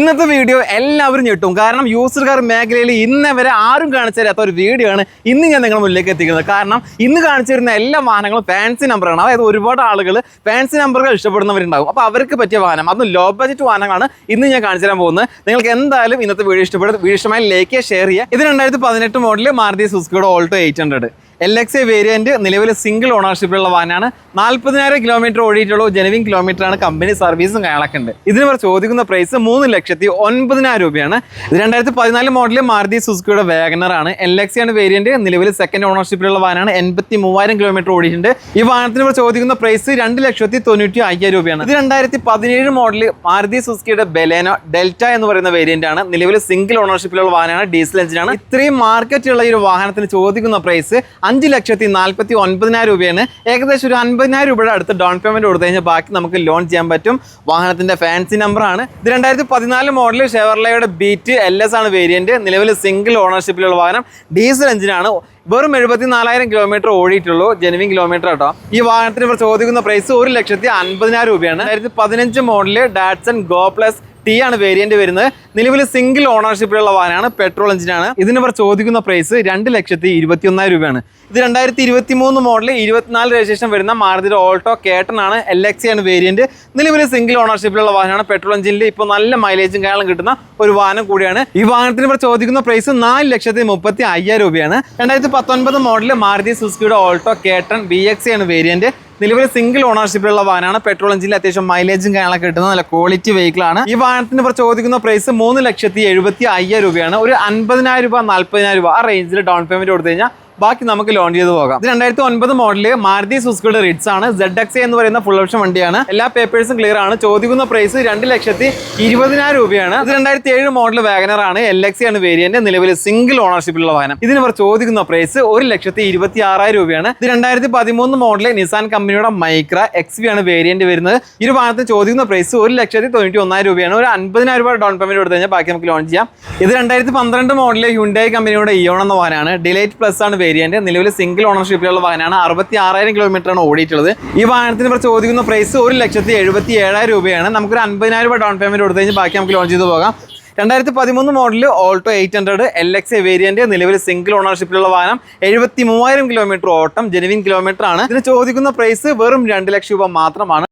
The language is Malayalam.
ഇന്നത്തെ വീഡിയോ എല്ലാവരും ഞെട്ടും. കാരണം യൂസ്ഡ് കാർ മേഖലയിൽ ഇന്ന് വരെ ആരും കാണിച്ചു തരാത്ത ഒരു വീഡിയോ ആണ് ഇന്ന് ഞാൻ നിങ്ങളുടെ മുന്നിലേക്ക് എത്തിക്കുന്നത്. കാരണം ഇന്ന് കാണിച്ചു തരുന്ന എല്ലാ വാഹനങ്ങളും ഫാൻസി നമ്പറാണ്. അതായത് ഒരുപാട് ആളുകൾ ഫാൻസി നമ്പറുകൾ ഇഷ്ടപ്പെടുന്നവരുണ്ടാവും. അപ്പോൾ അവർക്ക് പറ്റിയ വാഹനം, അതും ലോ ബഡ്ജറ്റ് വാഹനങ്ങളാണ് ഇന്ന് ഞാൻ കാണിച്ചു തരാൻ പോകുന്നത്. നിങ്ങൾക്ക് എന്തായാലും ഇന്നത്തെ വീഡിയോ ഇഷ്ടപ്പെടും. വീഡിയോ ഇഷ്ടമായി ലൈക്ക് ഷെയർ ചെയ്യുക. ഇത് 2018 മോഡൽ മാരുതി സുസുക്കിയുടെ ഓൾട്ടോ 800 LXA വേരിയന്റ് നിലവിൽ സിംഗിൾ ഓണർഷിപ്പിലുള്ള വാഹനമാണ്. 40,000 കിലോമീറ്റർ ഓടിയിട്ടുള്ള ജെനുവിൻ കിലോമീറ്ററാണ്. കമ്പനി സർവീസും കാര്യങ്ങളൊക്കെ ഉണ്ട്. ഇതിന് ചോദിക്കുന്ന പ്രൈസ് 3,09,000 രൂപയാണ്. ഇത് 2014 മോഡൽ മാരുതി സുസുക്കിയുടെ വാഗണർ ആണ്. LXA ആണ് വേരിയന്റ്. നിലവിൽ സെക്കൻഡ് ഓണർഷിപ്പിലുള്ള വാഹനമാണ്. 83,000 കിലോമീറ്റർ ഓടിയിട്ടുണ്ട്. ഈ വാഹനത്തിന് ചോദിക്കുന്ന പ്രൈസ് 2,95,000 രൂപയാണ്. ഇത് 2017 മോഡൽ മാരുതി സുസുക്കിയുടെ ബലേനോ ഡെൽറ്റ എന്ന് പറയുന്ന വേരിയന്റ് ആണ്. നിലവിൽ സിംഗിൾ ഓണർഷിപ്പിലുള്ള വാഹനമാണ്. ഡീസൽ എഞ്ചിനാണ്. ഇത്രയും മാർക്കറ്റുള്ള ഈ ഒരു വാഹനത്തിന് ചോദിക്കുന്ന പ്രൈസ് 5,49,000 രൂപയാണ്. ഏകദേശം ഒരു 50,000 രൂപയുടെ അടുത്ത് ഡൗൺ പേയ്മെന്റ് കൊടുത്തു കഴിഞ്ഞാൽ ബാക്കി നമുക്ക് ലോൺ ചെയ്യാൻ പറ്റും. വാഹനത്തിന്റെ ഫാൻസി നമ്പറാണ്. ഇത് 2014 മോഡൽ ഷെവർലെയുടെ ബീറ്റ് LS ആണ് വേരിയന്റ്. നിലവിൽ സിംഗിൾ ഓണർഷിപ്പിലുള്ള വാഹനം. ഡീസൽ എഞ്ചിനാണ്. വെറും 74,000 കിലോമീറ്റർ ഓടിയിട്ടുള്ളൂ. ജെനുവിൻ കിലോമീറ്റർ കേട്ടോ. ഈ വാഹനത്തിന് ഇപ്പോൾ ചോദിക്കുന്ന പ്രൈസ് 1,50,000 രൂപയാണ്. 2015 model Datson go plus T ആണ് വേരിയന്റ് വരുന്നത്. നിലവിൽ സിംഗിൾ ഓണർഷിപ്പിലുള്ള വാഹനമാണ്. പെട്രോൾ എഞ്ചിനാണ്. ഇതിന് ഇവർ ചോദിക്കുന്ന പ്രൈസ് 2,21,000 രൂപയാണ്. ഇത് 2023 മോഡൽ 24 രജിസ്ട്രേഷൻ വരുന്ന മാരുതിയുടെ ഓൾട്ടോ കേട്ടൺ ആണ്. LXA ആണ് വേരിയന്റ്. നിലവിൽ സിംഗിൾ ഓണർഷിപ്പിലുള്ള വാഹനമാണ്. പെട്രോൾ എഞ്ചിനിൽ ഇപ്പോൾ നല്ല മൈലേജും കാര്യങ്ങളും കിട്ടുന്ന ഒരു വാഹനം കൂടിയാണ്. ഈ വാഹനത്തിന് ഇവർ ചോദിക്കുന്ന പ്രൈസ് 4,35,000 രൂപയാണ്. 2019 മോഡൽ മാരുതി സുസുക്കിയുടെ ഓൾട്ടോ കേട്ടൺ BXA ആണ് വേരിയന്റ്. നിലവിൽ സിംഗിൾ ഓണർഷിപ്പിലുള്ള വാഹനമാണ്. പെട്രോൾ എഞ്ചിനിൽ അത്യാവശ്യം മൈലേജും കാര്യങ്ങളൊക്കെ കിട്ടുന്ന നല്ല ക്വാളിറ്റി വെഹിക്കിൾ ആണ്. ഈ വാഹനത്തിന് ഇവർ ചോദിക്കുന്ന പ്രൈസ് 3,70,000 രൂപയാണ്. ഒരു 50,000 രൂപ 40,000 രൂപ ആ റേഞ്ചിൽ ഡൗൺ പേയ്മെന്റ് കൊടുത്തു കഴിഞ്ഞാൽ ബാക്കി നമുക്ക് ലോൺ ചെയ്ത് പോകാം. ഇത് 2009 മോഡല് മാരുതി സുസുക്കിയുടെ റിറ്റ്സ് ആണ്. ZXA എന്ന് പറയുന്ന ഫുൾ ഓപ്ഷൻ വണ്ടിയാണ്. എല്ലാ പേപ്പേഴ്സും ക്ലിയർ ആണ്. ചോദിക്കുന്ന പ്രൈസ് 2,20,000 രൂപയാണ്. ഇത് 2007 മോഡൽ വാഗണർ ആണ്. LXA ആണ് വേരിയന്റ്. നിലവിൽ സിംഗിൾ ഓണർഷിപ്പിലുള്ള വാഹനം. ഇതിന് ഇവർ ചോദിക്കുന്ന പ്രൈസ് 1,26,000 രൂപയാണ്. ഇത് 2013 മോഡൽ നിസാൻ കമ്പനിയുടെ മൈക്ര XV ആണ് വേരിയന്റ് വരുന്നത്. ഈ ഒരു വാഹനത്തിന് ചോദിക്കുന്ന പ്രൈസ് 1,91,000 രൂപയാണ്. ഒരു 50,000 രൂപ ഡൗൺ പേയ്മെന്റ് കൊടുത്തു കഴിഞ്ഞാൽ ബാക്കി നമുക്ക് ലോൺ ചെയ്യാം. ഇത് 2012 മോഡൽ ഹ്യുണ്ടായി കമ്പനിയുടെ ഇയോൺ എന്ന വാഹനമാണ്. ഡിലൈറ്റ് പ്ലസ് ആണ് വേരിയന്റ്. നിലവിൽ സിംഗിൾ ഓണർഷിപ്പിലുള്ള വാഹനമാണ്. 66,000 കിലോമീറ്റർ ആണ് ഓടിയിട്ടുള്ളത്. ഈ വാഹനത്തിന് ഇവർ ചോദിക്കുന്ന പ്രൈസ് 1,70,000 രൂപയാണ്. നമുക്കൊരു 50,000 രൂപ ഡൗൺ പേയ്മെന്റ് കൊടുത്തു കഴിഞ്ഞാൽ ബാക്കി നമുക്ക് ലോൺ ചെയ്ത് പോകാം. 2013 മോഡൽ ഓൾട്ടോ 800 LXA വേരിയന്റ്. നിലവിൽ സിംഗിൾ ഓണർഷിപ്പിലുള്ള വാഹനം. 73,000 കിലോമീറ്റർ ഓട്ടം. ജെനുവിൻ കിലോമീറ്റർ ആണ്. ഇതിന് ചോദിക്കുന്ന പ്രൈസ് വെറും 2 ലക്ഷം രൂപ മാത്രമാണ്.